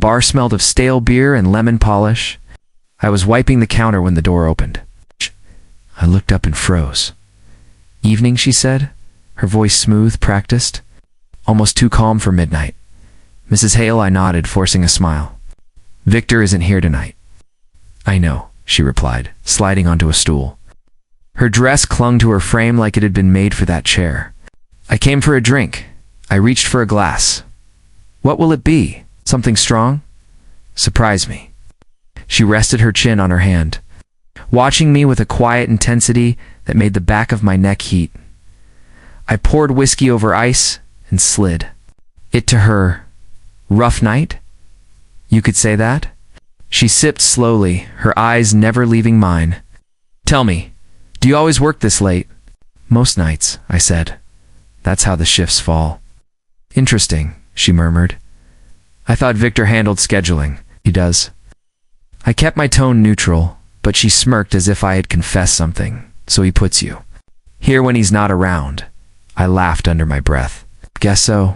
bar smelled of stale beer and lemon polish. I was wiping the counter when the door opened. I looked up and froze. "Evening," she said, her voice smooth, practiced, almost too calm for midnight. "Mrs. Hale," I nodded, forcing a smile. "Victor isn't here tonight." "I know," she replied, sliding onto a stool. Her dress clung to her frame like it had been made for that chair. "I came for a drink." I reached for a glass. "What will it be? Something strong?" "Surprise me." She rested her chin on her hand, watching me with a quiet intensity that made the back of my neck heat. I poured whiskey over ice and slid it to her. "Rough night? You could say that?" She sipped slowly, her eyes never leaving mine. "Tell me, do you always work this late?" "Most nights," I said. "That's how the shifts fall." "Interesting," she murmured. "I thought Victor handled scheduling." "He does." I kept my tone neutral, but she smirked as if I had confessed something. "So he puts you here when he's not around." I laughed under my breath. "Guess so."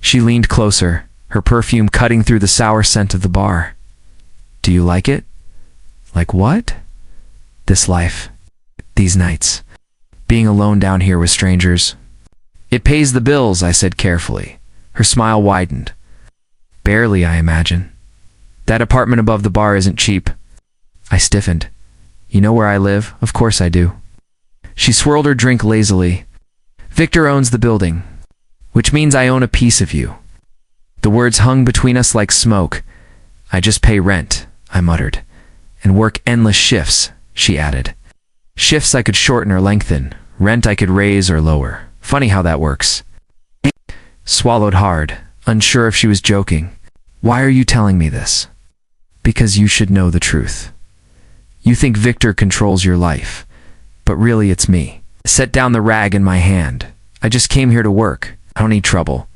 She leaned closer, her perfume cutting through the sour scent of the bar. "Do you like it?" "Like what?" "This life. These nights. Being alone down here with strangers." "It pays the bills," I said carefully. Her smile widened. "Barely, I imagine. That apartment above the bar isn't cheap." I stiffened. "You know where I live?" "Of course I do." She swirled her drink lazily. "Victor owns the building, which means I own a piece of you." The words hung between us like smoke. "I just pay rent," I muttered. "And work endless shifts," she added. "Shifts I could shorten or lengthen. Rent I could raise or lower. Funny how that works." Swallowed hard, unsure if she was joking. "Why are you telling me this?" "Because you should know the truth. You think Victor controls your life, but really it's me." I set down the rag in my hand. "I just came here to work. I don't need trouble."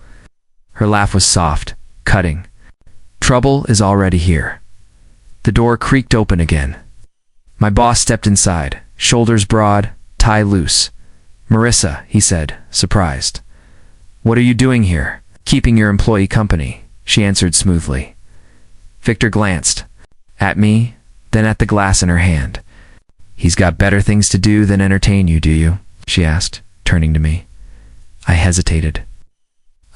Her laugh was soft, cutting. "Trouble is already here." The door creaked open again. My boss stepped inside, shoulders broad, tie loose. "Marissa," he said, surprised. "What are you doing here?" "Keeping your employee company," she answered smoothly. Victor glanced at me, then at the glass in her hand. "He's got better things to do than entertain you, do you?" she asked, turning to me. I hesitated.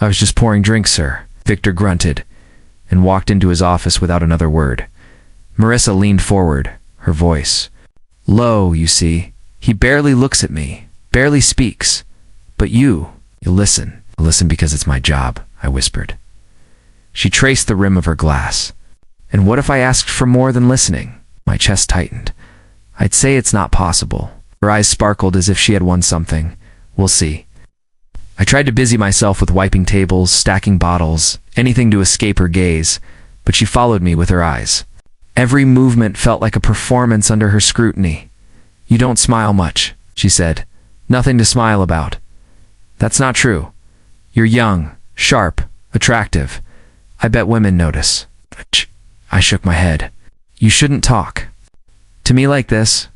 "I was just pouring drinks, sir," Victor grunted, and walked into his office without another word. Marissa leaned forward, her voice low, you see. "He barely looks at me, barely speaks. But you listen." "I listen because it's my job," I whispered. She traced the rim of her glass. "And what if I asked for more than listening?" My chest tightened. "I'd say it's not possible." Her eyes sparkled as if she had won something. "We'll see." I tried to busy myself with wiping tables, stacking bottles, anything to escape her gaze, but she followed me with her eyes. Every movement felt like a performance under her scrutiny. "You don't smile much," she said. "Nothing to smile about." "That's not true. You're young, sharp, attractive. I bet women notice." I shook my head. "You shouldn't talk to me like this."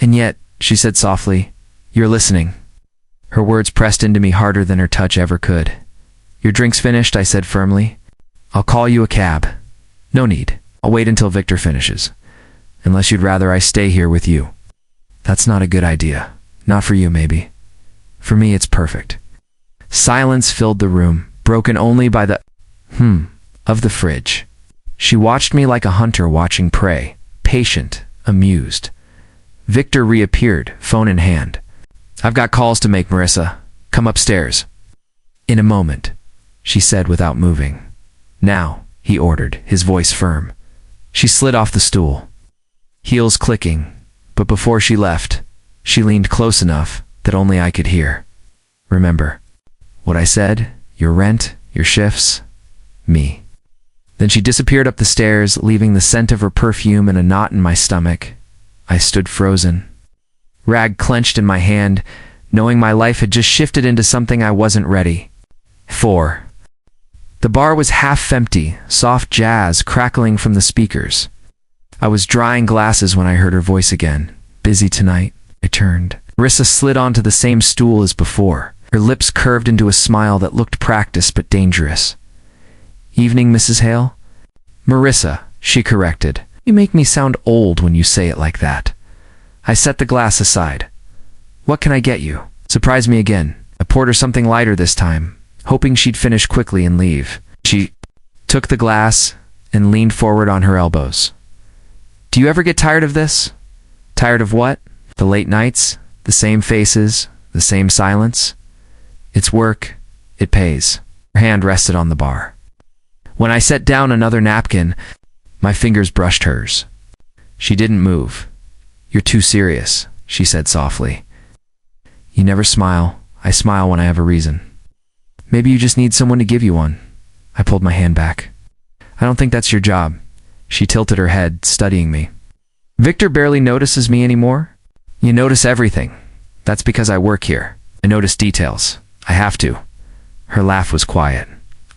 "And yet," she said softly, "you're listening." Her words pressed into me harder than her touch ever could. "Your drink's finished," I said firmly. "I'll call you a cab." "No need. I'll wait until Victor finishes. Unless you'd rather I stay here with you." "That's not a good idea. Not for you, maybe. For me, it's perfect." Silence filled the room, broken only by the of the fridge. She watched me like a hunter watching prey, patient, amused. Victor reappeared, phone in hand. "I've got calls to make, Marissa. Come upstairs." "In a moment," she said without moving. "Now," he ordered, his voice firm. She slid off the stool, heels clicking, but before she left, she leaned close enough that only I could hear. "Remember what I said? Your rent, your shifts, me." Then she disappeared up the stairs, leaving the scent of her perfume and a knot in my stomach. I stood frozen, rag clenched in my hand, knowing my life had just shifted into something I wasn't ready for. The bar was half empty, soft jazz crackling from the speakers. I was drying glasses when I heard her voice again. "Busy tonight?" I turned. Marissa slid onto the same stool as before. Her lips curved into a smile that looked practiced but dangerous. "Evening, Mrs. Hale?" Marissa, she corrected. You make me sound old when you say it like that. I set the glass aside. What can I get you? Surprise me again. I poured her something lighter this time, hoping she'd finish quickly and leave. She took the glass and leaned forward on her elbows. Do you ever get tired of this? Tired of what? The late nights? The same faces? The same silence? It's work. It pays. Her hand rested on the bar. When I set down another napkin, my fingers brushed hers. She didn't move. You're too serious, she said softly. You never smile. I smile when I have a reason. Maybe you just need someone to give you one. I pulled my hand back. I don't think that's your job. She tilted her head, studying me. Victor barely notices me anymore. You notice everything. That's because I work here. I notice details. I have to. Her laugh was quiet.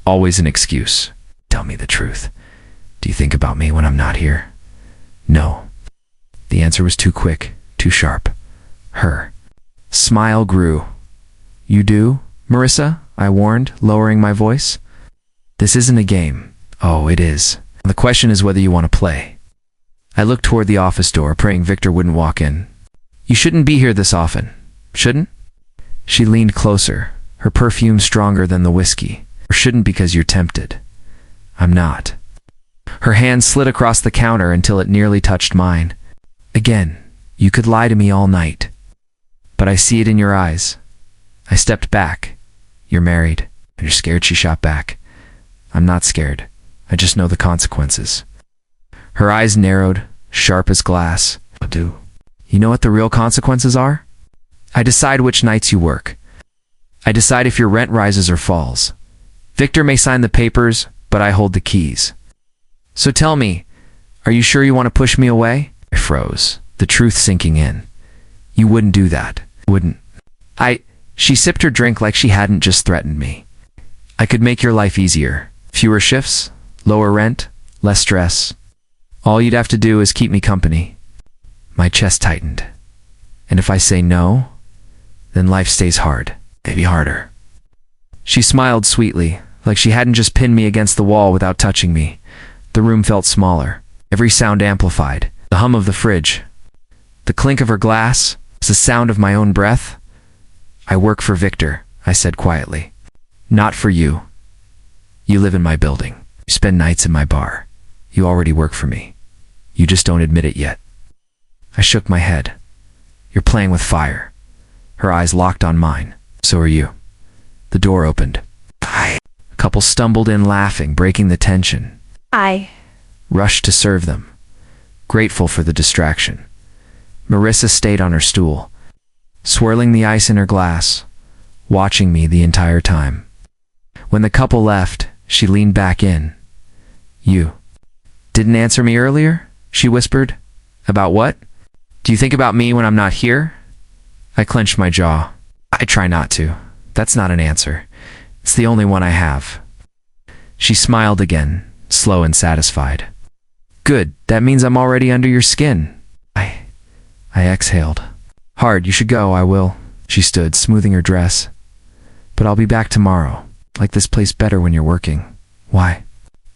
Always an excuse. Tell me the truth. Do you think about me when I'm not here? No. The answer was too quick, too sharp. Her smile grew. You do, Marissa? I warned, lowering my voice. This isn't a game. Oh, it is. The question is whether you want to play. I looked toward the office door, praying Victor wouldn't walk in. You shouldn't be here this often. Shouldn't? She leaned closer, her perfume stronger than the whiskey. Or shouldn't because you're tempted. I'm not. Her hand slid across the counter until it nearly touched mine. Again, you could lie to me all night. But I see it in your eyes. I stepped back. You're married, and you're scared. She shot back. I'm not scared. I just know the consequences. Her eyes narrowed, sharp as glass. What do? You know what the real consequences are? I decide which nights you work. I decide if your rent rises or falls. Victor may sign the papers, but I hold the keys. So tell me, are you sure you want to push me away? I froze, the truth sinking in. You wouldn't do that, wouldn't? She sipped her drink like she hadn't just threatened me. I could make your life easier. Fewer shifts, lower rent, less stress. All you'd have to do is keep me company. My chest tightened. And if I say no, then life stays hard, maybe harder. She smiled sweetly, like she hadn't just pinned me against the wall without touching me. The room felt smaller, every sound amplified. The hum of the fridge, the clink of her glass, the sound of my own breath. I work for Victor, I said quietly. Not for you. You live in my building. You spend nights in my bar. You already work for me. You just don't admit it yet. I shook my head. You're playing with fire. Her eyes locked on mine. So are you. The door opened. A couple stumbled in laughing, breaking the tension. I rushed to serve them, grateful for the distraction. Marissa stayed on her stool, swirling the ice in her glass, watching me the entire time. When the couple left, she leaned back in. You didn't answer me earlier? She whispered. About what? Do you think about me when I'm not here? I clenched my jaw. I try not to. That's not an answer. It's the only one I have. She smiled again, slow and satisfied. Good, that means I'm already under your skin. I exhaled. Hard, you should go, I will. She stood, smoothing her dress. But I'll be back tomorrow. Like this place better when you're working. Why?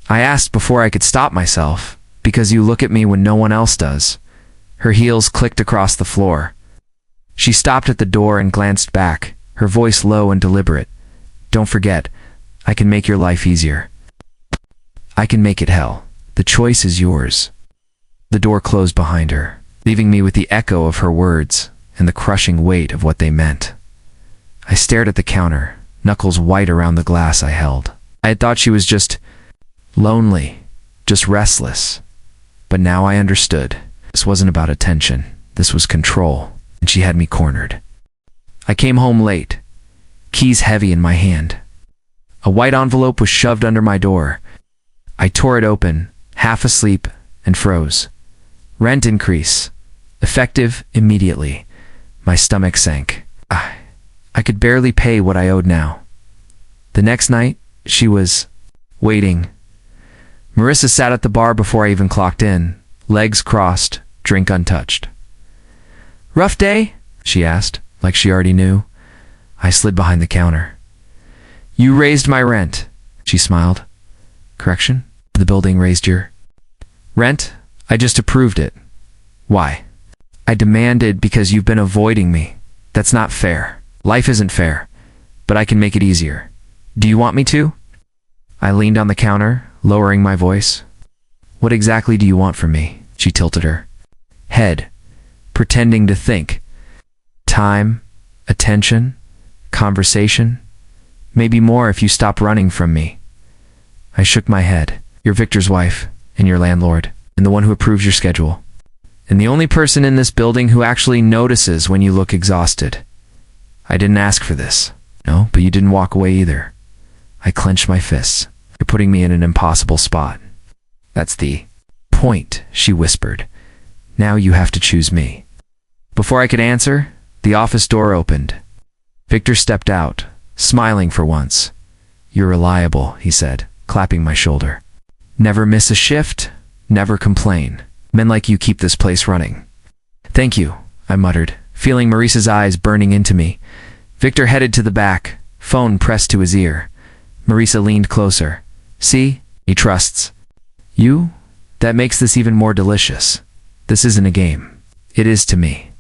I asked before I could stop myself. Because you look at me when no one else does. Her heels clicked across the floor. She stopped at the door and glanced back, her voice low and deliberate. Don't forget, I can make your life easier. I can make it hell. The choice is yours. The door closed behind her, leaving me with the echo of her words and the crushing weight of what they meant. I stared at the counter, knuckles white around the glass I held. I had thought she was just lonely, just restless. But now I understood. This wasn't about attention. This was control, and she had me cornered. I came home late, keys heavy in my hand. A white envelope was shoved under my door. I tore it open, half asleep, and froze. Rent increase. Effective immediately. My stomach sank. I could barely pay what I owed now. The next night, she was waiting. Marissa sat at the bar before I even clocked in, legs crossed, drink untouched. Rough day? She asked, like she already knew. I slid behind the counter. You raised my rent, she smiled. Correction? The building raised your rent? I just approved it. Why? I demanded because you've been avoiding me. That's not fair. Life isn't fair, but I can make it easier. Do you want me to? I leaned on the counter, lowering my voice. What exactly do you want from me? She tilted her head, pretending to think. Time, attention, conversation, maybe more if you stop running from me. I shook my head. You're Victor's wife, and your landlord, and the one who approves your schedule. And the only person in this building who actually notices when you look exhausted. I didn't ask for this. No, but you didn't walk away either. I clenched my fists. You're putting me in an impossible spot. That's the point, she whispered. Now you have to choose me. Before I could answer, the office door opened. Victor stepped out, smiling for once. You're reliable, he said, clapping my shoulder. Never miss a shift, never complain. Men like you keep this place running. Thank you, I muttered, feeling Maurice's eyes burning into me. Victor headed to the back, phone pressed to his ear. Marisa leaned closer. See? He trusts. You? That makes this even more delicious. This isn't a game. It is to me.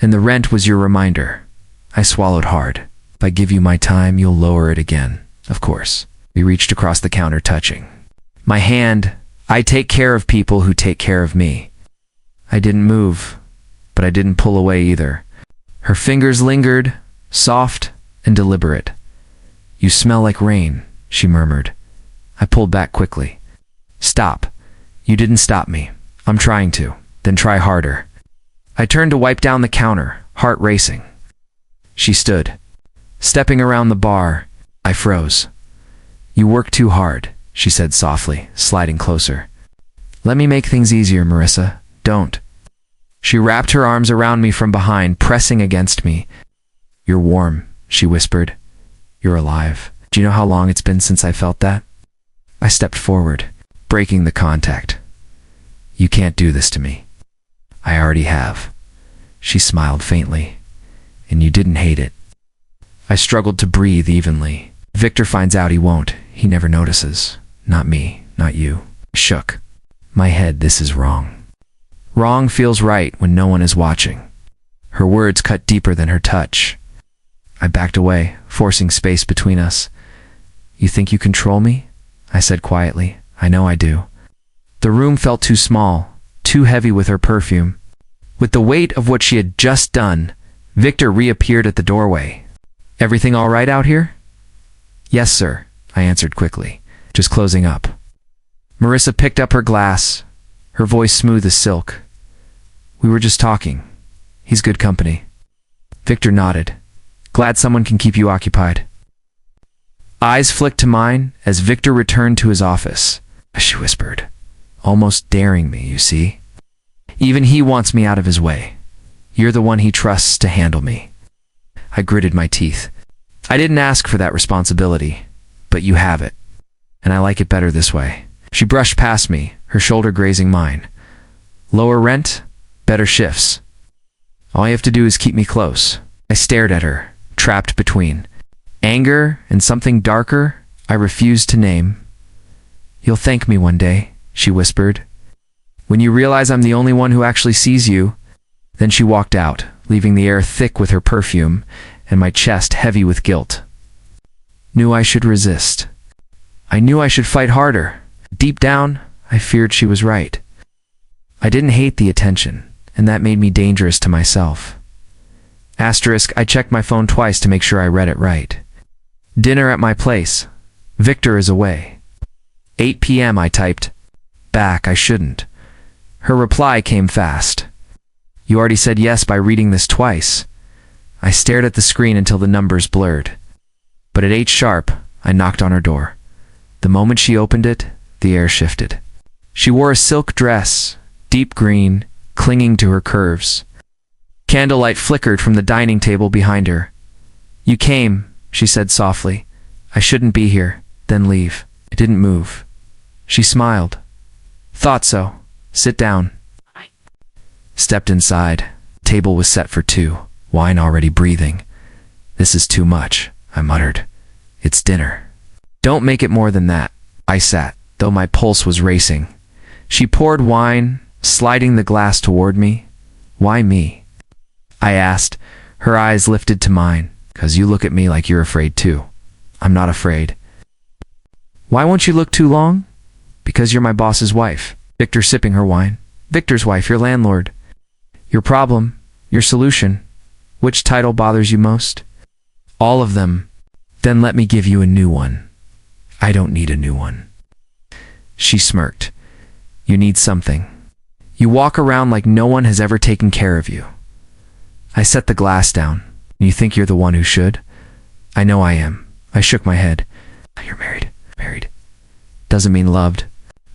And the rent was your reminder. I swallowed hard. If I give you my time, you'll lower it again. Of course. We reached across the counter, touching. My hand. I take care of people who take care of me. I didn't move, but I didn't pull away either. Her fingers lingered, soft and deliberate. You smell like rain, she murmured. I pulled back quickly. Stop. You didn't stop me. I'm trying to. Then try harder. I turned to wipe down the counter, heart racing. She stood. Stepping around the bar, I froze. You work too hard, she said softly, sliding closer. Let me make things easier, Marisa. Don't. She wrapped her arms around me from behind, pressing against me. You're warm, she whispered. You're alive. Do you know how long it's been since I felt that? I stepped forward, breaking the contact. You can't do this to me. I already have. She smiled faintly. And you didn't hate it. I struggled to breathe evenly. Victor finds out he won't. He never notices. Not me, not you. I shook. My head, this is wrong. Wrong feels right when no one is watching. Her words cut deeper than her touch. I backed away, forcing space between us. You think you control me? I said quietly. I know I do. The room felt too small, too heavy with her perfume. With the weight of what she had just done, Victor reappeared at the doorway. Everything all right out here? Yes, sir, I answered quickly, just closing up. Marisa picked up her glass, her voice smooth as silk. We were just talking. He's good company. Victor nodded. Glad someone can keep you occupied. Eyes flicked to mine as Victor returned to his office. She whispered, almost daring me, you see. Even he wants me out of his way. You're the one he trusts to handle me. I gritted my teeth. I didn't ask for that responsibility, but you have it. And I like it better this way. She brushed past me, her shoulder grazing mine. Lower rent, better shifts. All you have to do is keep me close. I stared at her, trapped between anger and something darker I refused to name. You'll thank me one day, she whispered. When you realize I'm the only one who actually sees you. Then she walked out, leaving the air thick with her perfume and my chest heavy with guilt. Knew I should resist. I knew I should fight harder. Deep down, I feared she was right. I didn't hate the attention, and that made me dangerous to myself. Asterisk, I checked my phone twice to make sure I read it right. Dinner at my place. Victor is away. 8 p.m. I typed. Back, I shouldn't. Her reply came fast. You already said yes by reading this twice. I stared at the screen until the numbers blurred. But at 8 sharp, I knocked on her door. The moment she opened it, the air shifted. She wore a silk dress, deep green, clinging to her curves. Candlelight flickered from the dining table behind her. You came, she said softly. I shouldn't be here, then leave. I didn't move. She smiled. Thought so. Sit down. Stepped inside. Table was set for 2, wine already breathing. This is too much, I muttered. It's dinner. Don't make it more than that. I sat, though my pulse was racing. She poured wine, sliding the glass toward me. Why me? I asked, her eyes lifted to mine. 'Cause you look at me like you're afraid too. I'm not afraid. Why won't you look too long? Because you're my boss's wife. Victor sipping her wine. Victor's wife, your landlord. Your problem, your solution. Which title bothers you most? All of them. Then let me give you a new one. I don't need a new one. She smirked. You need something. You walk around like no one has ever taken care of you. I set the glass down. You think you're the one who should? I know I am. I shook my head. You're married. Married. Doesn't mean loved.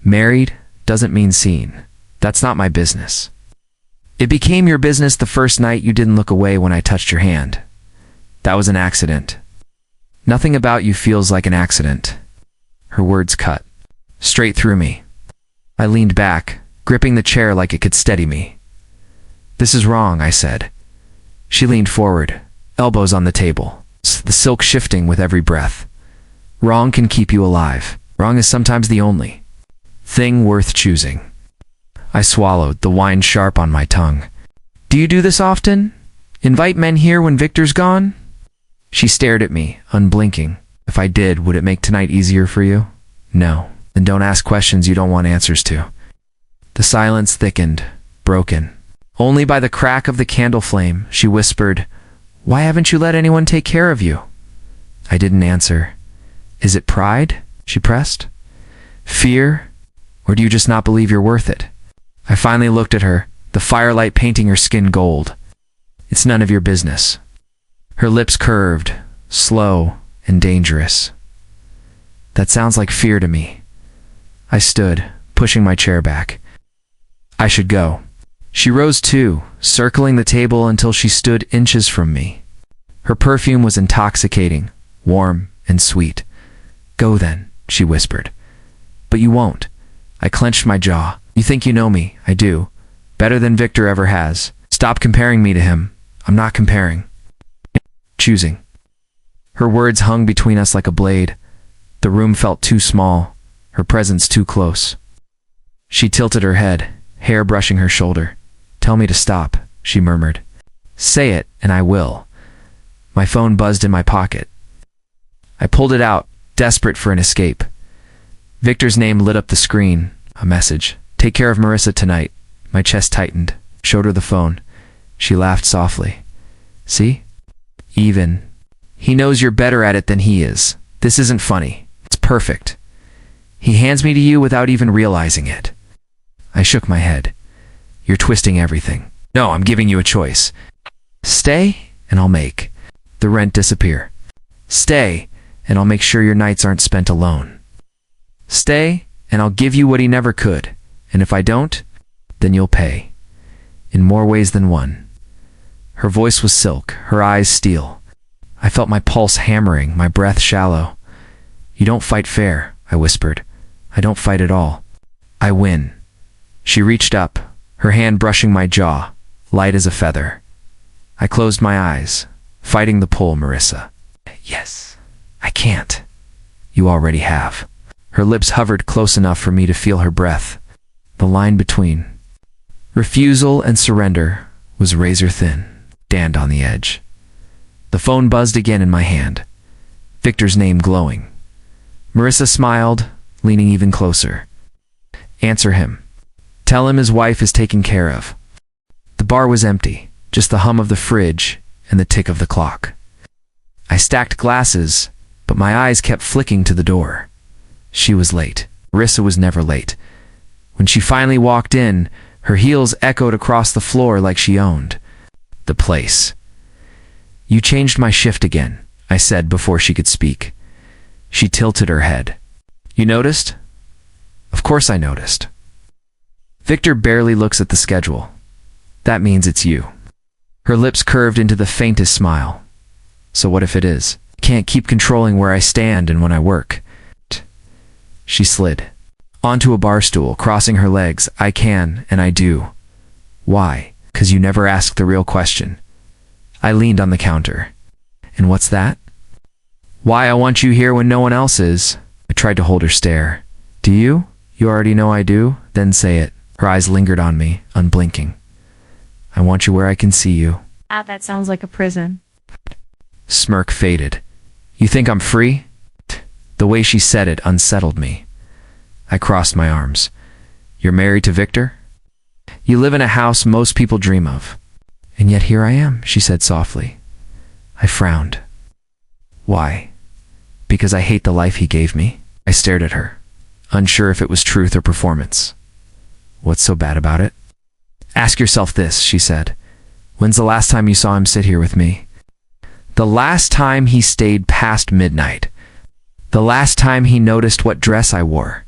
Married doesn't mean seen. That's not my business. It became your business the first night you didn't look away when I touched your hand. That was an accident. Nothing about you feels like an accident. Her words cut straight through me. I leaned back, gripping the chair like it could steady me. This is wrong, I said. She leaned forward, elbows on the table, the silk shifting with every breath. Wrong can keep you alive. Wrong is sometimes the only thing worth choosing. I swallowed, the wine sharp on my tongue. Do you do this often? Invite men here when Victor's gone? She stared at me, unblinking. If I did, would it make tonight easier for you? No. Then don't ask questions you don't want answers to. The silence thickened, broken. Only by the crack of the candle flame, she whispered, Why haven't you let anyone take care of you? I didn't answer. Is it pride? She pressed. Fear? Or do you just not believe you're worth it? I finally looked at her, the firelight painting her skin gold. It's none of your business. Her lips curved, slow and dangerous. That sounds like fear to me. I stood, pushing my chair back. I should go. She rose too, circling the table until she stood inches from me. Her perfume was intoxicating, warm and sweet. Go then, she whispered. But you won't. I clenched my jaw. You think you know me. I do. Better than Victor ever has. Stop comparing me to him. I'm not comparing. Choosing. Her words hung between us like a blade. The room felt too small, her presence too close. She tilted her head, hair brushing her shoulder. Tell me to stop, she murmured. Say it, and I will. My phone buzzed in my pocket. I pulled it out, desperate for an escape. Victor's name lit up the screen. A message. Take care of Marissa tonight. My chest tightened. Showed her the phone. She laughed softly. See? Even. He knows you're better at it than he is. This isn't funny. It's perfect. He hands me to you without even realizing it. I shook my head. You're twisting everything. No, I'm giving you a choice. Stay, and I'll make the rent disappear. Stay, and I'll make sure your nights aren't spent alone. Stay, and I'll give you what he never could. And if I don't, then you'll pay. In more ways than one. Her voice was silk, her eyes steel. I felt my pulse hammering, my breath shallow. You don't fight fair, I whispered. I don't fight at all. I win. She reached up, her hand brushing my jaw, light as a feather. I closed my eyes, fighting the pull, Marissa. Yes. I can't. You already have. Her lips hovered close enough for me to feel her breath. The line between refusal and surrender was razor thin, stand on the edge. The phone buzzed again in my hand, Victor's name glowing. Marissa smiled, leaning even closer. Answer him. Tell him his wife is taken care of. The bar was empty, just the hum of the fridge and the tick of the clock. I stacked glasses, but my eyes kept flicking to the door. She was late. Marissa was never late. When she finally walked in, her heels echoed across the floor like she owned the place. You changed my shift again, I said before she could speak. She tilted her head. You noticed? Of course I noticed. Victor barely looks at the schedule. That means it's you. Her lips curved into the faintest smile. So what if it is? I can't keep controlling where I stand and when I work. She slid onto a bar stool, crossing her legs. I can, and I do. Why? 'Cause you never asked the real question. I leaned on the counter. And what's that? Why I want you here when no one else is. I tried to hold her stare. Do you? You already know I do? Then say it. Her eyes lingered on me, unblinking. I want you where I can see you. Ah, that sounds like a prison. Smirk faded. You think I'm free? The way she said it unsettled me. I crossed my arms. You're married to Victor? You live in a house most people dream of. And yet here I am, she said softly. I frowned. Why? Because I hate the life he gave me? I stared at her, unsure if it was truth or performance. What's so bad about it? Ask yourself this, she said. When's the last time you saw him sit here with me? The last time he stayed past midnight. The last time he noticed what dress I wore.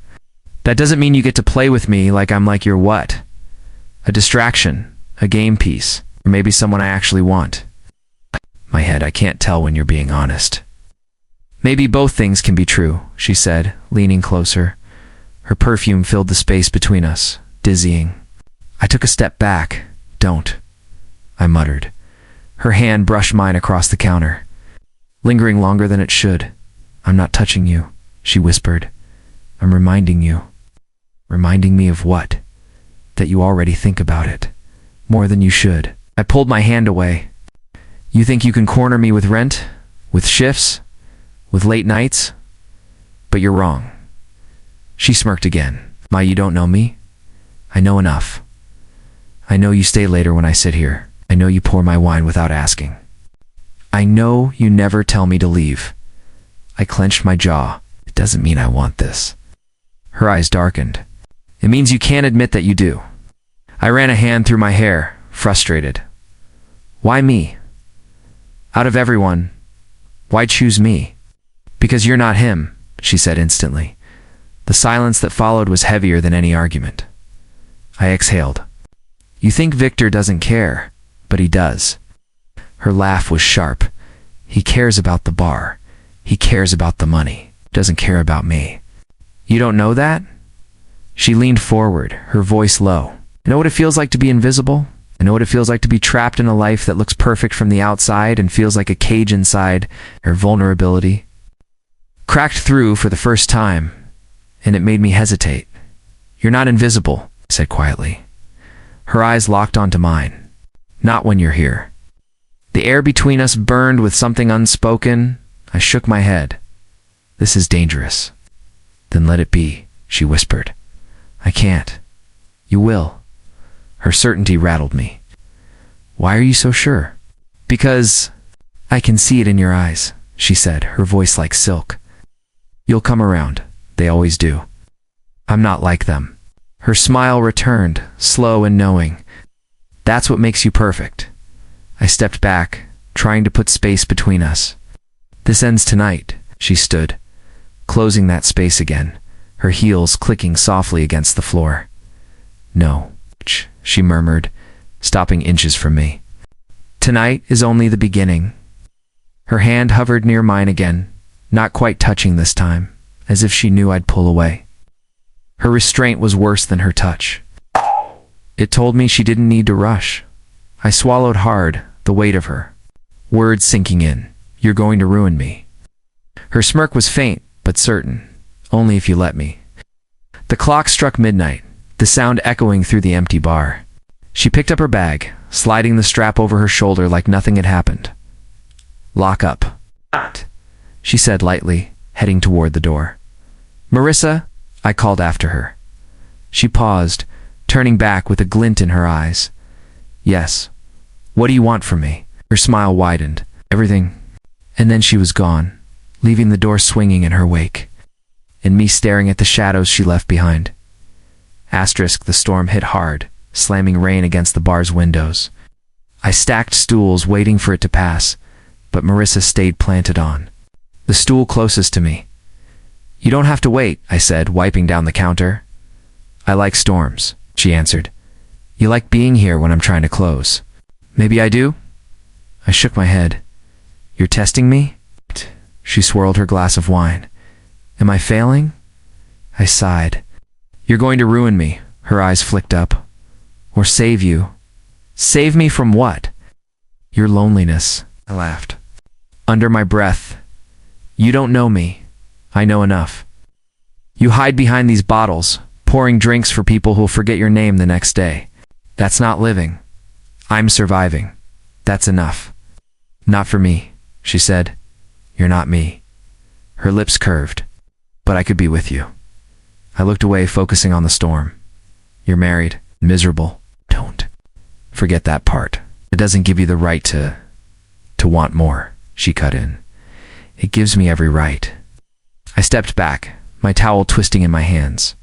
That doesn't mean you get to play with me like I'm like your what? A distraction, a game piece, or maybe someone I actually want. My head, I can't tell when you're being honest. Maybe both things can be true, she said, leaning closer. Her perfume filled the space between us, dizzying. I took a step back. Don't, I muttered. Her hand brushed mine across the counter. Lingering longer than it should. I'm not touching you, she whispered. I'm reminding you. Reminding me of what? That you already think about it. More than you should. I pulled my hand away. You think you can corner me with rent? With shifts? With late nights? But you're wrong. She smirked again. You don't know me? I know enough. I know you stay later when I sit here. I know you pour my wine without asking. I know you never tell me to leave. I clenched my jaw. It doesn't mean I want this. Her eyes darkened. It means you can't admit that you do. I ran a hand through my hair, frustrated. Why me? Out of everyone, why choose me? Because you're not him, she said instantly. The silence that followed was heavier than any argument. I exhaled. You think Victor doesn't care, but he does. Her laugh was sharp. He cares about the bar. He cares about the money. Doesn't care about me. You don't know that? She leaned forward, her voice low. I know what it feels like to be invisible. I know what it feels like to be trapped in a life that looks perfect from the outside and feels like a cage inside. Her vulnerability cracked through for the first time, and it made me hesitate. You're not invisible, I said quietly. Her eyes locked onto mine. Not when you're here. The air between us burned with something unspoken. I shook my head. This is dangerous. Then let it be, she whispered. I can't. You will. Her certainty rattled me. Why are you so sure? Because I can see it in your eyes, she said, her voice like silk. You'll come around. They always do. I'm not like them. Her smile returned, slow and knowing. That's what makes you perfect. I stepped back, trying to put space between us. This ends tonight, she stood, closing that space again, her heels clicking softly against the floor. No, she murmured, stopping inches from me. Tonight is only the beginning. Her hand hovered near mine again, not quite touching this time, as if she knew I'd pull away. Her restraint was worse than her touch. It told me she didn't need to rush. I swallowed hard, the weight of her. Words sinking in. You're going to ruin me. Her smirk was faint, but certain. Only if you let me. The clock struck midnight, the sound echoing through the empty bar. She picked up her bag, sliding the strap over her shoulder like nothing had happened. Lock up, she said lightly, heading toward the door. Marissa, I called after her. She paused, turning back with a glint in her eyes. Yes. What do you want from me? Her smile widened. Everything. And then she was gone, leaving the door swinging in her wake, and me staring at the shadows she left behind. The storm hit hard, slamming rain against the bar's windows. I stacked stools waiting for it to pass, but Marissa stayed planted on. The stool closest to me. You don't have to wait, I said, wiping down the counter. I like storms, she answered. You like being here when I'm trying to close. Maybe I do? I shook my head. You're testing me? She swirled her glass of wine. Am I failing? I sighed. You're going to ruin me, her eyes flicked up. Or save you. Save me from what? Your loneliness, I laughed. Under my breath. You don't know me. I know enough. You hide behind these bottles, pouring drinks for people who'll forget your name the next day. That's not living. I'm surviving. That's enough. Not for me, she said. You're not me. Her lips curved. But I could be with you. I looked away, focusing on the storm. You're married, miserable. Don't forget that part. It doesn't give you the right to want more, she cut in. It gives me every right. I stepped back, my towel twisting in my hands.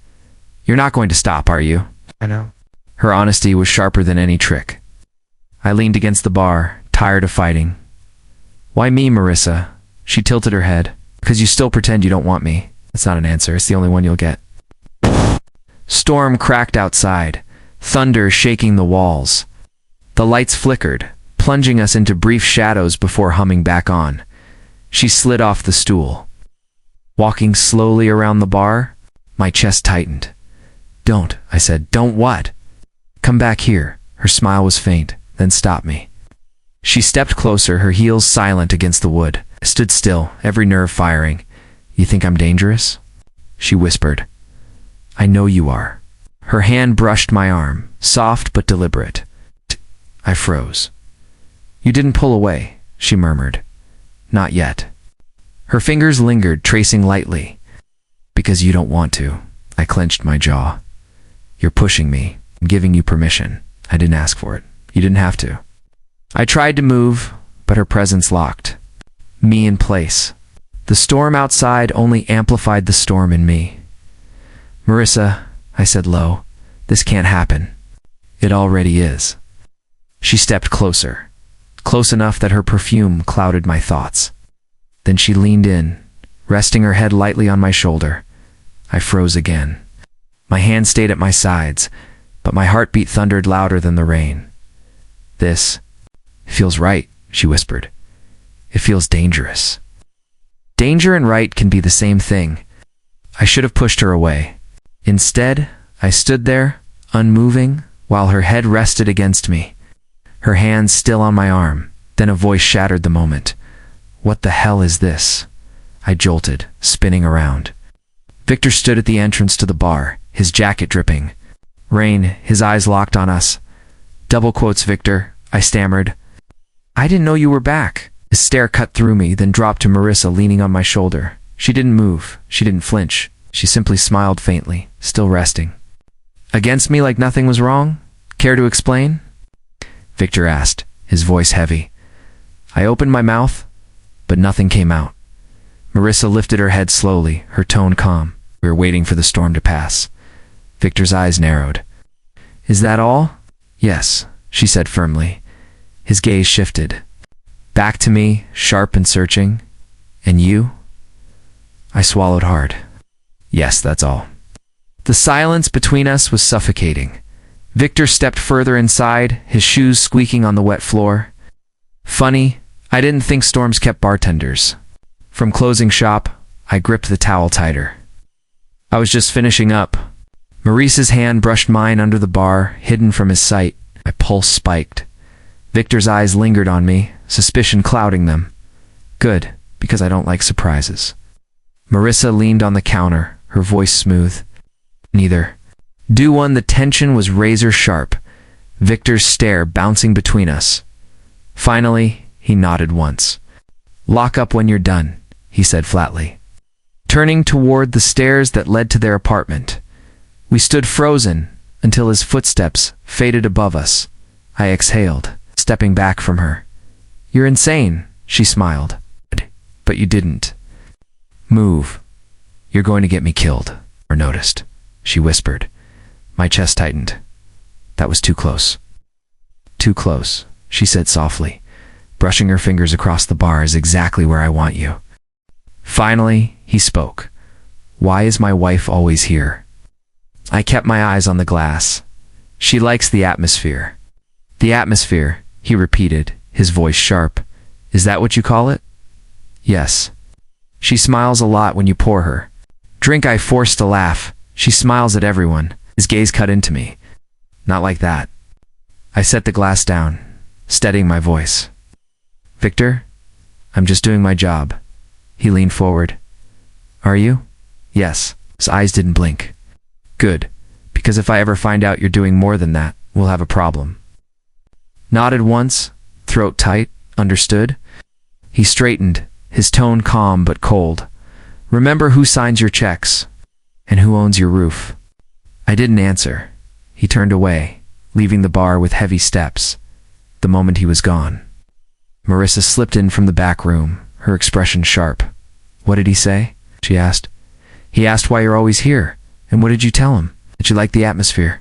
You're not going to stop, are you? I know. Her honesty was sharper than any trick. I leaned against the bar, tired of fighting. Why me, Marissa? She tilted her head. Because you still pretend you don't want me. That's not an answer. It's the only one you'll get. Storm cracked outside, thunder shaking the walls. The lights flickered, plunging us into brief shadows before humming back on. She slid off the stool. Walking slowly around the bar, my chest tightened. Don't, I said. Don't what? Come back here. Her smile was faint, then stopped me. She stepped closer, her heels silent against the wood. I stood still, every nerve firing. You think I'm dangerous? She whispered. I know you are. Her hand brushed my arm, soft but deliberate. I froze. You didn't pull away, she murmured. Not yet. Her fingers lingered, tracing lightly. Because you don't want to. I clenched my jaw. You're pushing me. I'm giving you permission. I didn't ask for it. You didn't have to. I tried to move, but her presence locked me in place. The storm outside only amplified the storm in me. Marissa, I said low, this can't happen. It already is. She stepped closer, close enough that her perfume clouded my thoughts. Then she leaned in, resting her head lightly on my shoulder. I froze again. My hands stayed at my sides, but my heartbeat thundered louder than the rain. This feels right, she whispered. It feels dangerous. Danger and right can be the same thing. I should have pushed her away. Instead, I stood there, unmoving, while her head rested against me, her hands still on my arm. Then a voice shattered the moment. What the hell is this? I jolted, spinning around. Victor stood at the entrance to the bar, his jacket dripping. Rain, his eyes locked on us. Double quotes, Victor, I stammered. I didn't know you were back. His stare cut through me, then dropped to Marissa leaning on my shoulder. She didn't move. She didn't flinch. She simply smiled faintly, still resting. Against me like nothing was wrong? Care to explain? Victor asked, his voice heavy. I opened my mouth, but nothing came out. Marissa lifted her head slowly, her tone calm. We were waiting for the storm to pass. Victor's eyes narrowed. Is that all? Yes, she said firmly. His gaze shifted. Back to me, sharp and searching. And you? I swallowed hard. Yes, that's all. The silence between us was suffocating. Victor stepped further inside, his shoes squeaking on the wet floor. Funny, I didn't think storms kept bartenders. From closing shop, I gripped the towel tighter. I was just finishing up. Maurice's hand brushed mine under the bar, hidden from his sight. My pulse spiked. Victor's eyes lingered on me, suspicion clouding them. Good, because I don't like surprises. Marissa leaned on the counter, her voice smooth. Neither. Do one, the tension was razor sharp, Victor's stare bouncing between us. Finally, he nodded once. Lock up when you're done, he said flatly. Turning toward the stairs that led to their apartment. We stood frozen until his footsteps faded above us. I exhaled, stepping back from her. You're insane, she smiled. But you didn't. Move. You're going to get me killed, or noticed, she whispered. My chest tightened. That was too close. Too close, she said softly. Brushing her fingers across the bar is exactly where I want you. Finally, he spoke. Why is my wife always here? I kept my eyes on the glass. She likes the atmosphere. The atmosphere, he repeated, his voice sharp. Is that what you call it? Yes. She smiles a lot when you pour her. Drink, I forced a laugh. She smiles at everyone. His gaze cut into me. Not like that. I set the glass down, steadying my voice. Victor, I'm just doing my job. He leaned forward. Are you? Yes. His eyes didn't blink. Good, because if I ever find out you're doing more than that, we'll have a problem. Nodded once, throat tight, understood. He straightened, his tone calm but cold. Remember who signs your checks, and who owns your roof. I didn't answer. He turned away, leaving the bar with heavy steps. The moment he was gone, Marissa slipped in from the back room, her expression sharp. What did he say? She asked. He asked why you're always here. And what did you tell him? That you like the atmosphere?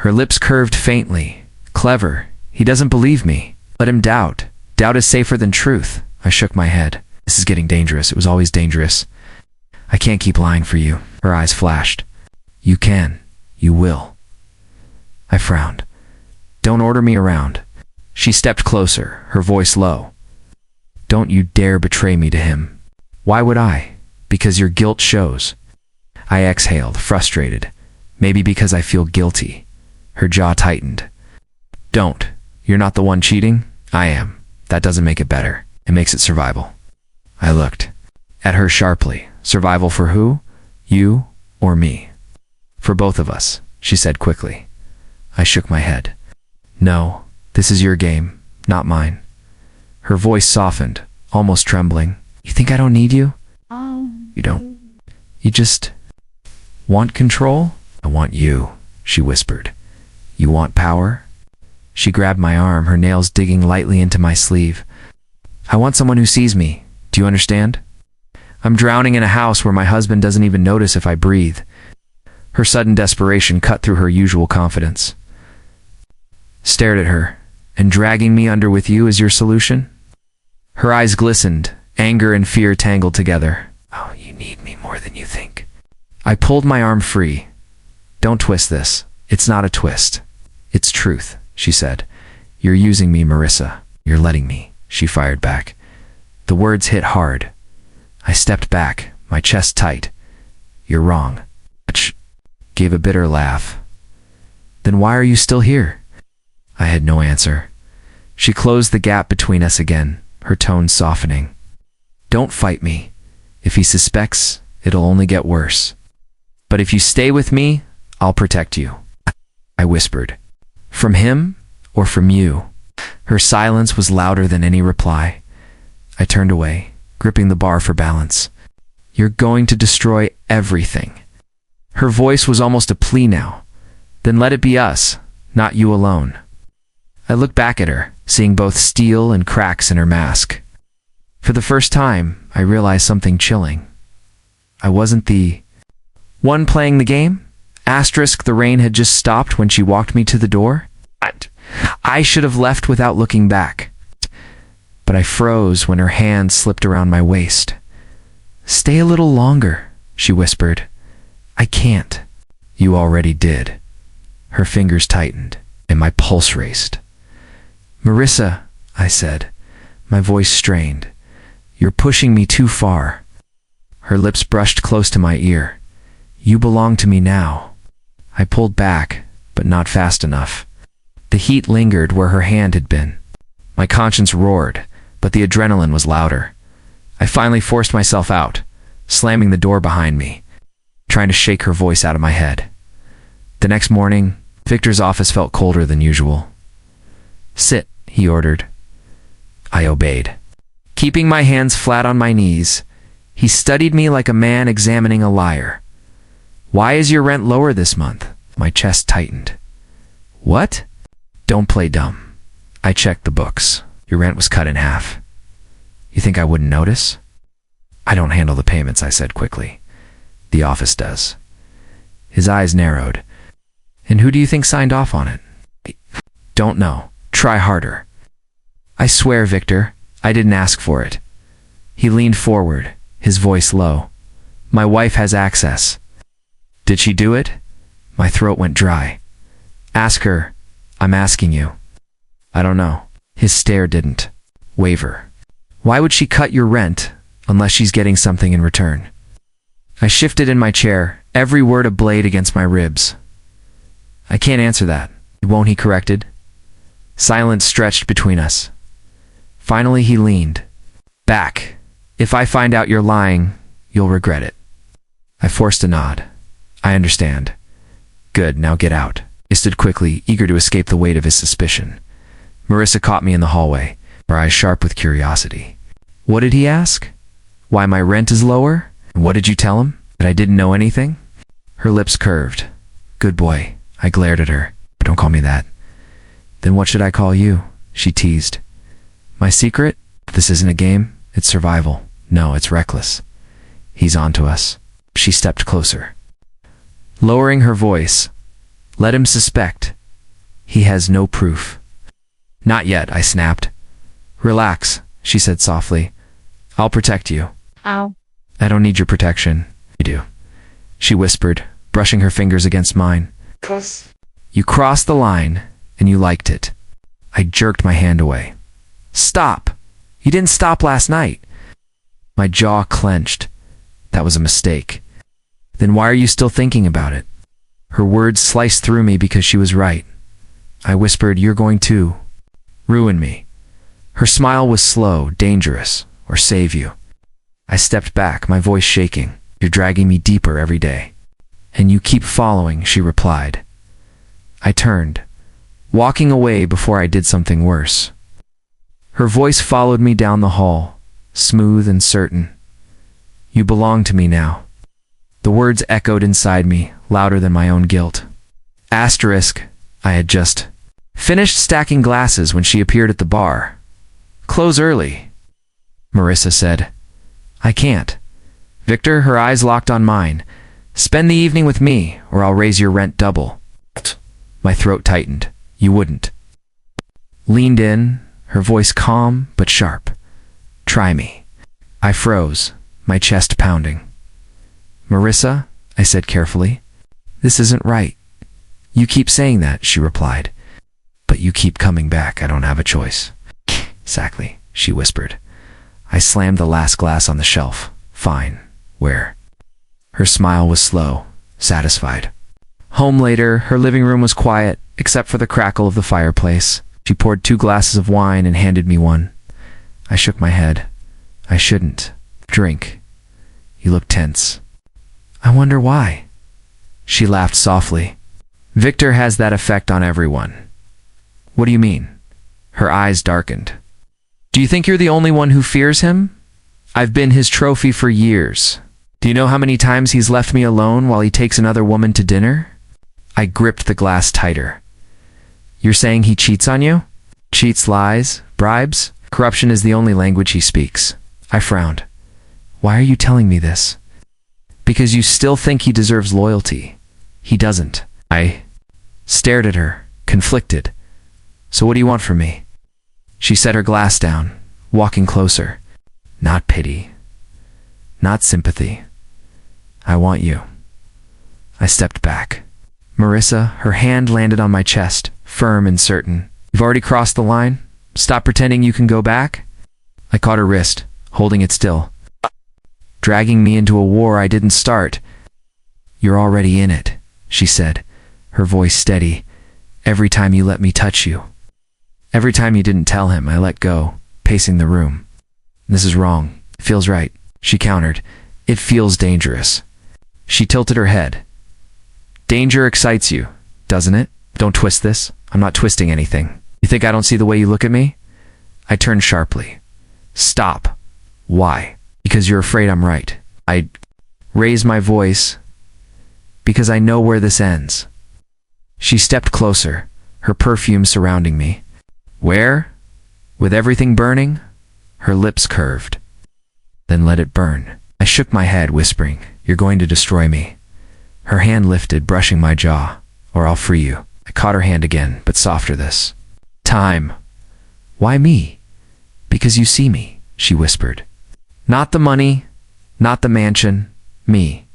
Her lips curved faintly. Clever. He doesn't believe me. Let him doubt. Doubt is safer than truth. I shook my head. This is getting dangerous. It was always dangerous. I can't keep lying for you. Her eyes flashed. You can. You will. I frowned. Don't order me around. She stepped closer, her voice low. Don't you dare betray me to him. Why would I? Because your guilt shows. I exhaled, frustrated. Maybe because I feel guilty. Her jaw tightened. Don't. You're not the one cheating. I am. That doesn't make it better. It makes it survival. I looked at her sharply. Survival for who? You or me? For both of us, she said quickly. I shook my head. No, this is your game, not mine. Her voice softened, almost trembling. You think I don't need you? You don't. You just want control? I want you, she whispered. You want power? She grabbed my arm, her nails digging lightly into my sleeve. I want someone who sees me. Do you understand? I'm drowning in a house where my husband doesn't even notice if I breathe. Her sudden desperation cut through her usual confidence. Stared at her. And dragging me under with you is your solution? Her eyes glistened, anger and fear tangled together. Oh, you need me more than you think. I pulled my arm free. Don't twist this. It's not a twist. It's truth, she said. You're using me, Marissa. You're letting me, she fired back. The words hit hard. I stepped back, my chest tight. You're wrong. Gave a bitter laugh. Then why are you still here? I had no answer. She closed the gap between us again, her tone softening. Don't fight me. If he suspects, it'll only get worse. But if you stay with me, I'll protect you. I whispered. From him or from you? Her silence was louder than any reply. I turned away, gripping the bar for balance. You're going to destroy everything. Her voice was almost a plea now. Then let it be us, not you alone. I looked back at her, seeing both steel and cracks in her mask. For the first time, I realized something chilling. I wasn't the one playing the game. Asterisk, the rain had just stopped when she walked me to the door. I should have left without looking back. But I froze when her hand slipped around my waist. Stay a little longer, she whispered. I can't. You already did. Her fingers tightened, and my pulse raced. Marissa, I said, my voice strained. You're pushing me too far. Her lips brushed close to my ear. You belong to me now. I pulled back, but not fast enough. The heat lingered where her hand had been. My conscience roared, but the adrenaline was louder. I finally forced myself out, slamming the door behind me, trying to shake her voice out of my head. The next morning, Victor's office felt colder than usual. Sit, he ordered. I obeyed. Keeping my hands flat on my knees, he studied me like a man examining a liar. Why is your rent lower this month? My chest tightened. What? Don't play dumb. I checked the books. Your rent was cut in half. You think I wouldn't notice? I don't handle the payments, I said quickly. The office does. His eyes narrowed. And who do you think signed off on it? Don't know. Try harder. I swear, Victor, I didn't ask for it. He leaned forward, his voice low. My wife has access. Did she do it? My throat went dry. Ask her. I'm asking you. I don't know. His stare didn't waver. Why would she cut your rent unless she's getting something in return? I shifted in my chair, every word a blade against my ribs. I can't answer that. Won't, he corrected. Silence stretched between us. Finally, he leaned back. If I find out you're lying, you'll regret it. I forced a nod. I understand. Good, now get out. I stood quickly, eager to escape the weight of his suspicion. Marissa caught me in the hallway, her eyes sharp with curiosity. What did he ask? Why my rent is lower? And what did you tell him? That I didn't know anything? Her lips curved. Good boy. I glared at her. Don't call me that. Then what should I call you? She teased. My secret? This isn't a game. It's survival. No, it's reckless. He's on to us. She stepped closer. Lowering her voice, let him suspect. He has no proof. Not yet, I snapped. Relax, she said softly. I'll protect you. Ow. I don't need your protection. You do. She whispered, brushing her fingers against mine. You crossed the line, and you liked it. I jerked my hand away. Stop! You didn't stop last night. My jaw clenched. That was a mistake. Then why are you still thinking about it? Her words sliced through me because she was right. I whispered, you're going to ruin me. Her smile was slow, dangerous, or save you. I stepped back, my voice shaking. You're dragging me deeper every day. And you keep following, she replied. I turned, walking away before I did something worse. Her voice followed me down the hall, smooth and certain. You belong to me now. The words echoed inside me, louder than my own guilt. Asterisk, I had just finished stacking glasses when she appeared at the bar. Close early, Marissa said. I can't. Victor, her eyes locked on mine. Spend the evening with me, or I'll raise your rent double. My throat tightened. You wouldn't. Leaned in, her voice calm but sharp. Try me. I froze, my chest pounding. Marissa, I said carefully, this isn't right. You keep saying that, she replied. But you keep coming back, I don't have a choice. Exactly, she whispered. I slammed the last glass on the shelf. Fine. Where? Her smile was slow, satisfied. Home later, her living room was quiet, except for the crackle of the fireplace. She poured 2 glasses of wine and handed me one. I shook my head. I shouldn't. Drink. You look tense. I wonder why. She laughed softly. Victor has that effect on everyone. What do you mean? Her eyes darkened. Do you think you're the only one who fears him? I've been his trophy for years. Do you know how many times he's left me alone while he takes another woman to dinner? I gripped the glass tighter. You're saying he cheats on you? Cheats, lies, bribes? Corruption is the only language he speaks. I frowned. Why are you telling me this? Because you still think he deserves loyalty. He doesn't. I stared at her, conflicted. So what do you want from me? She set her glass down, walking closer. Not pity. Not sympathy. I want you. I stepped back. Marissa, her hand landed on my chest, firm and certain. You've already crossed the line? Stop pretending you can go back? I caught her wrist, holding it still. Dragging me into a war I didn't start. You're already in it, she said, her voice steady. Every time you let me touch you. Every time you didn't tell him, I let go, pacing the room. This is wrong. It feels right, she countered. It feels dangerous. She tilted her head. Danger excites you, doesn't it? Don't twist this. I'm not twisting anything. You think I don't see the way you look at me? I turned sharply. Stop. Why? Because you're afraid I'm right. I raised my voice. Because I know where this ends. She stepped closer, her perfume surrounding me. Where? With everything burning? Her lips curved. Then let it burn. I shook my head, whispering, You're going to destroy me. Her hand lifted, brushing my jaw. Or I'll free you. I caught her hand again, but softer this time. Why me? Because you see me, she whispered. Not the money, not the mansion, me.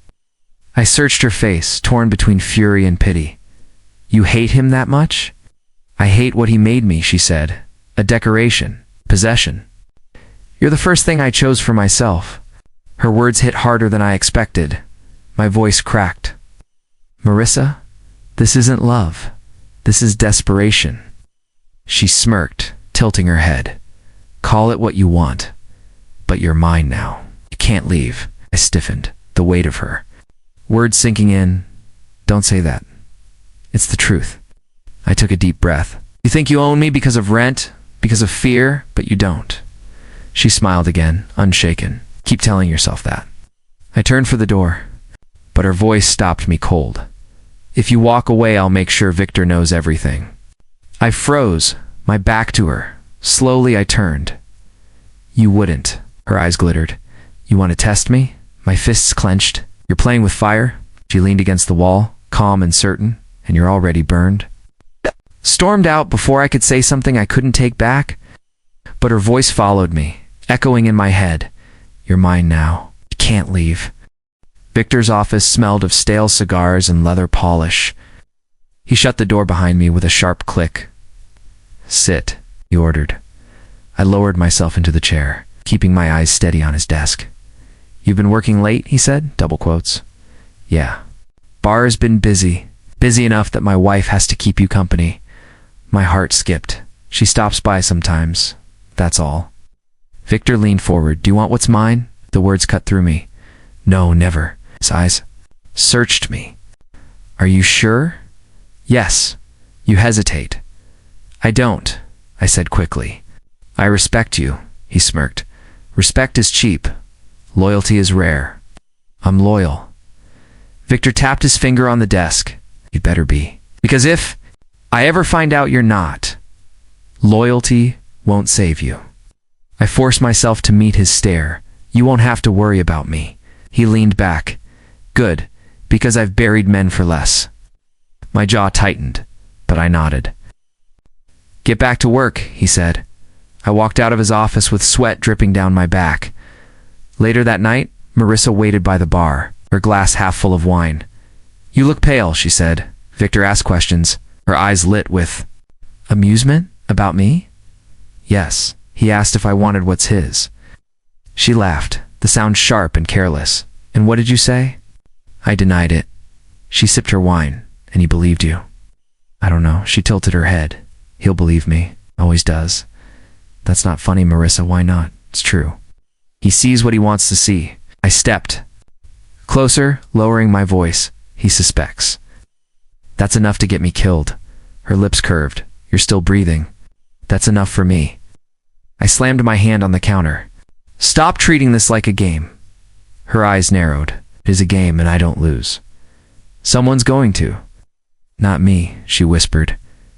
I searched her face, torn between fury and pity. You hate him that much? I hate what he made me, she said. A decoration, possession. You're the first thing I chose for myself. Her words hit harder than I expected. My voice cracked. Marissa, this isn't love. This is desperation. She smirked, tilting her head. Call it what you want. But you're mine now. You can't leave. I stiffened, the weight of her. Words sinking in, Don't say that. It's the truth. I took a deep breath. You think you own me because of rent, because of fear, but you don't. She smiled again, unshaken. Keep telling yourself that. I turned for the door, but her voice stopped me cold. If you walk away, I'll make sure Victor knows everything. I froze, my back to her. Slowly I turned. You wouldn't. Her eyes glittered. You want to test me? My fists clenched. You're playing with fire? She leaned against the wall, calm and certain, and you're already burned. Stormed out before I could say something I couldn't take back, but her voice followed me, echoing in my head. You're mine now. You can't leave. Victor's office smelled of stale cigars and leather polish. He shut the door behind me with a sharp click. Sit, he ordered. I lowered myself into the chair, keeping my eyes steady on his desk. You've been working late, he said, double quotes. Yeah. Bar's been busy. Busy enough that my wife has to keep you company. My heart skipped. She stops by sometimes. That's all. Victor leaned forward. Do you want what's mine? The words cut through me. No, never. His eyes searched me. Are you sure? Yes. You hesitate. I don't, I said quickly. I respect you, he smirked. Respect is cheap. Loyalty is rare. I'm loyal. Victor tapped his finger on the desk. You'd better be. Because if I ever find out you're not, loyalty won't save you. I forced myself to meet his stare. You won't have to worry about me. He leaned back. Good, because I've buried men for less. My jaw tightened, but I nodded. Get back to work, he said. I walked out of his office with sweat dripping down my back. Later that night, Marissa waited by the bar, her glass half full of wine. You look pale, she said. Victor asked questions, her eyes lit with amusement about me. Yes, he asked if I wanted what's his. She laughed, the sound sharp and careless. And what did you say? I denied it. She sipped her wine, and he believed you. I don't know, she tilted her head. He'll believe me, always does. That's not funny, Marissa, why not? It's true. He sees what he wants to see. I stepped closer, lowering my voice. He suspects. That's enough to get me killed. Her lips curved. You're still breathing. That's enough for me. I slammed my hand on the counter. Stop treating this like a game. Her eyes narrowed. It is a game and I don't lose. Someone's going to. Not me, she whispered.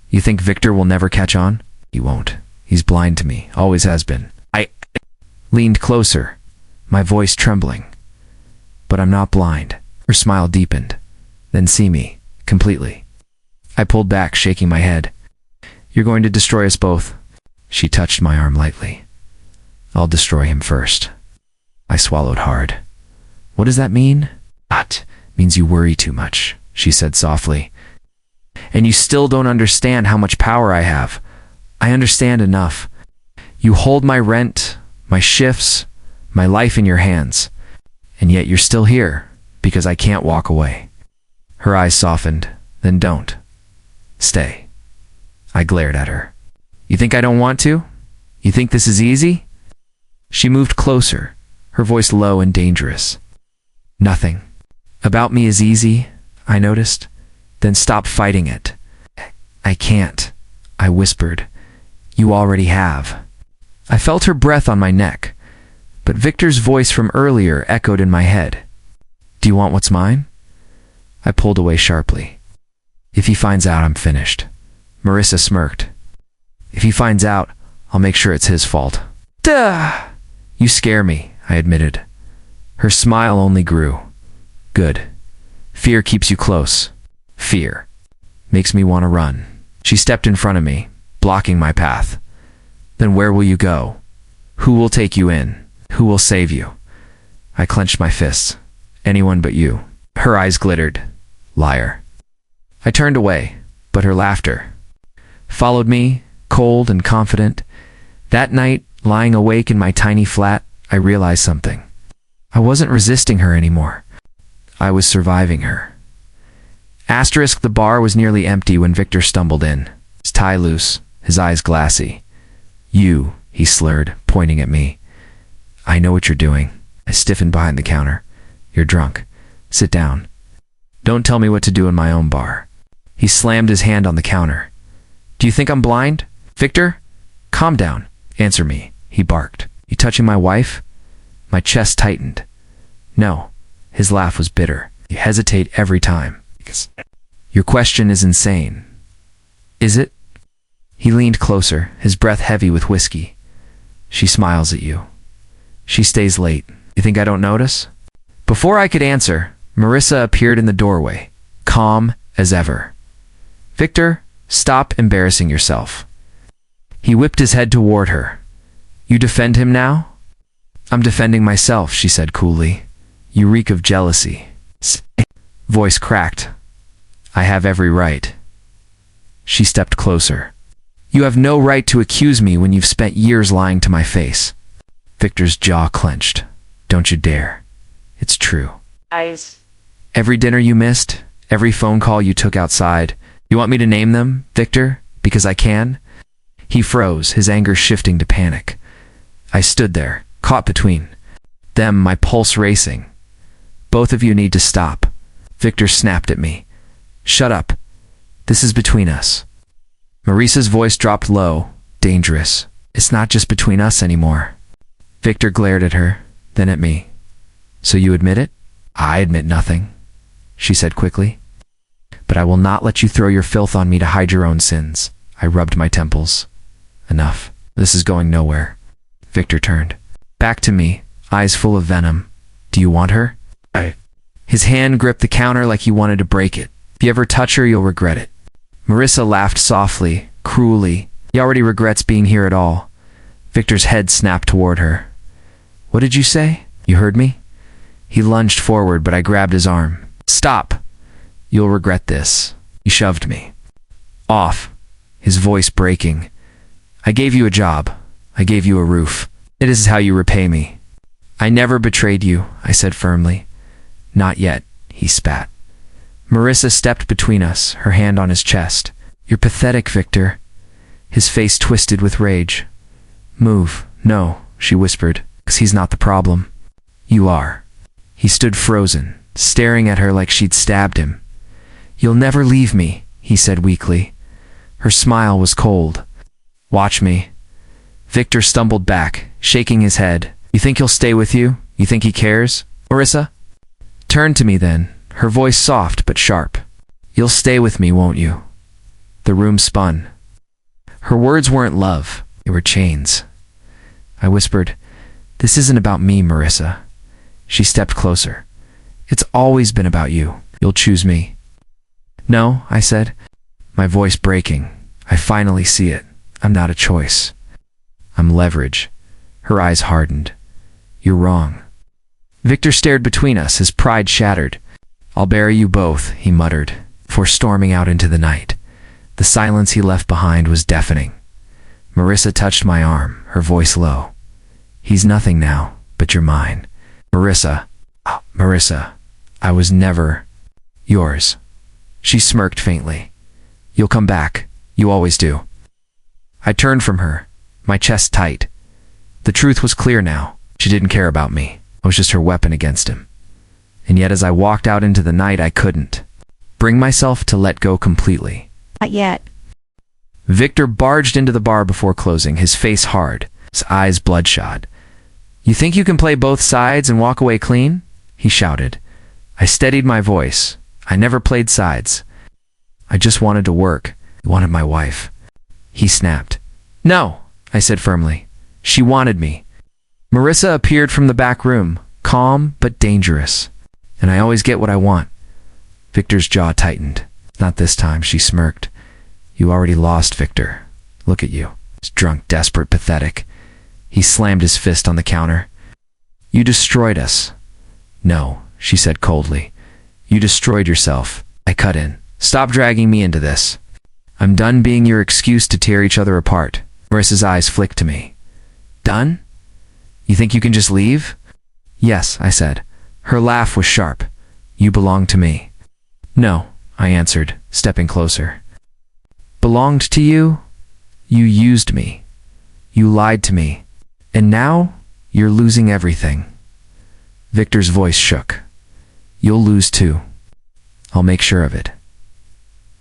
You think Victor will never catch on? He won't. He's blind to me, always has been. I leaned closer, my voice trembling. But I'm not blind. Her smile deepened. Then see me, completely. I pulled back, shaking my head. You're going to destroy us both. She touched my arm lightly. I'll destroy him first. I swallowed hard. What does that mean? That means you worry too much, she said softly. And you still don't understand how much power I have. I understand enough. You hold my rent, my shifts, my life in your hands. And yet you're still here, because I can't walk away. Her eyes softened. Then don't. Stay. I glared at her. You think I don't want to? You think this is easy? She moved closer, her voice low and dangerous. Nothing about me is easy, I noticed. Then stop fighting it. I can't, I whispered. You already have. I felt her breath on my neck, but Victor's voice from earlier echoed in my head. Do you want what's mine? I pulled away sharply. If he finds out, I'm finished. Marissa smirked. If he finds out, I'll make sure it's his fault. Duh! You scare me, I admitted. Her smile only grew. Good. Fear keeps you close. Fear makes me want to run. She stepped in front of me, blocking my path. Then where will you go? Who will take you in? Who will save you? I clenched my fists. Anyone but you. Her eyes glittered. Liar. I turned away, but her laughter followed me, cold and confident. That night, lying awake in my tiny flat, I realized something. I wasn't resisting her anymore. I was surviving her. Asterisk, the bar was nearly empty when Victor stumbled in, his tie loose, his eyes glassy. You, he slurred, pointing at me. I know what you're doing. I stiffened behind the counter. You're drunk. Sit down. Don't tell me what to do in my own bar. He slammed his hand on the counter. Do you think I'm blind? Victor? Calm down. Answer me, he barked. You touching my wife? My chest tightened. No. His laugh was bitter. You hesitate every time. Your question is insane. Is it? He leaned closer, his breath heavy with whiskey. She smiles at you. She stays late. You think I don't notice? Before I could answer, Marissa appeared in the doorway, calm as ever. Victor, stop embarrassing yourself. He whipped his head toward her. You defend him now? I'm defending myself, she said coolly. You reek of jealousy. Voice cracked. I have every right. She stepped closer. You have no right to accuse me when you've spent years lying to my face. Victor's jaw clenched. Don't you dare. It's true. Every dinner you missed, every phone call you took outside. You want me to name them, Victor? Because I can? He froze, his anger shifting to panic. I stood there, caught between them, my pulse racing. Both of you need to stop. Victor snapped at me. Shut up. This is between us. Marissa's voice dropped low, dangerous. It's not just between us anymore. Victor glared at her, then at me. So you admit it? I admit nothing, she said quickly. But I will not let you throw your filth on me to hide your own sins. I rubbed my temples. Enough. This is going nowhere. Victor turned. Back to me, eyes full of venom. Do you want her? His hand gripped the counter like he wanted to break it. If you ever touch her, you'll regret it. Marissa laughed softly, cruelly. He already regrets being here at all. Victor's head snapped toward her. What did you say? You heard me? He lunged forward, but I grabbed his arm. Stop! You'll regret this. He shoved me. Off, his voice breaking. I gave you a job. I gave you a roof. It is how you repay me. I never betrayed you, I said firmly. Not yet, he spat. Marissa stepped between us, her hand on his chest. You're pathetic, Victor. His face twisted with rage. Move. No, she whispered, 'cause he's not the problem. You are. He stood frozen, staring at her like she'd stabbed him. You'll never leave me, he said weakly. Her smile was cold. Watch me. Victor stumbled back, shaking his head. You think he'll stay with you? You think he cares? Marissa? Turn to me then, her voice soft but sharp. You'll stay with me, won't you? The room spun. Her words weren't love, they were chains. I whispered, This isn't about me, Marissa. She stepped closer. It's always been about you. You'll choose me. No, I said, my voice breaking. I finally see it. I'm not a choice. I'm leverage. Her eyes hardened. You're wrong. Victor stared between us, his pride shattered. I'll bury you both, he muttered, before storming out into the night. The silence he left behind was deafening. Marissa touched my arm, her voice low. He's nothing now, but you're mine. Marissa, I was never yours. She smirked faintly. You'll come back. You always do. I turned from her, my chest tight. The truth was clear now. She didn't care about me. I was just her weapon against him. And yet as I walked out into the night, I couldn't bring myself to let go completely. Not yet. Victor barged into the bar before closing, his face hard, his eyes bloodshot. You think you can play both sides and walk away clean? He shouted. I steadied my voice. I never played sides. I just wanted to work. I wanted my wife. He snapped. No, I said firmly. She wanted me. Marissa appeared from the back room, calm but dangerous. And I always get what I want. Victor's jaw tightened. Not this time, she smirked. You already lost, Victor. Look at you. It's drunk, desperate, pathetic. He slammed his fist on the counter. You destroyed us. No, she said coldly. You destroyed yourself. I cut in. Stop dragging me into this. I'm done being your excuse to tear each other apart. Marissa's eyes flicked to me. Done? You think you can just leave? Yes, I said. Her laugh was sharp. You belong to me. No, I answered, stepping closer. Belonged to you? You used me. You lied to me. And now, you're losing everything. Victor's voice shook. You'll lose too. I'll make sure of it.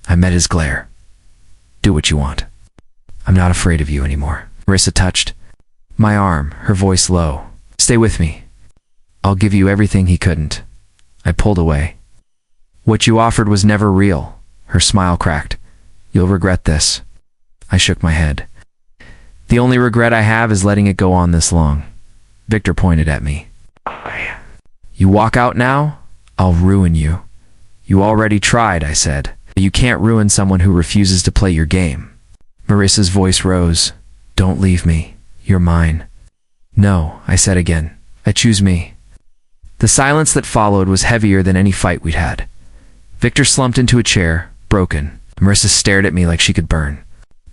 I met his glare. Do what you want. I'm not afraid of you anymore. Marissa touched my arm, her voice low. Stay with me. I'll give you everything he couldn't. I pulled away. What you offered was never real. Her smile cracked. You'll regret this. I shook my head. The only regret I have is letting it go on this long. Victor pointed at me. You walk out now, I'll ruin you. You already tried, I said. You can't ruin someone who refuses to play your game. Marissa's voice rose. Don't leave me. You're mine. No, I said again. I choose me. The silence that followed was heavier than any fight we'd had. Victor slumped into a chair, broken. Marissa stared at me like she could burn.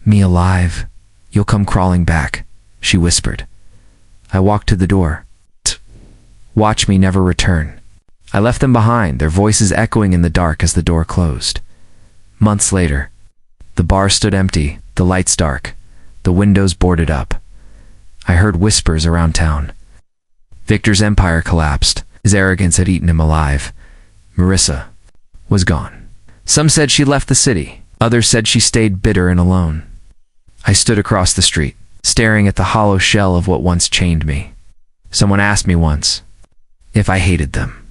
Me alive. You'll come crawling back, she whispered. I walked to the door. Watch me never return. I left them behind, their voices echoing in the dark as the door closed. Months later, the bar stood empty, the lights dark, the windows boarded up. I heard whispers around town. Victor's empire collapsed. His arrogance had eaten him alive. Marissa was gone. Some said she left the city. Others said she stayed bitter and alone. I stood across the street, staring at the hollow shell of what once chained me. Someone asked me once if I hated them.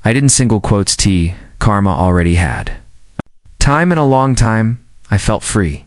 I didn't single quotes T, karma already had. Time and a long time, I felt free.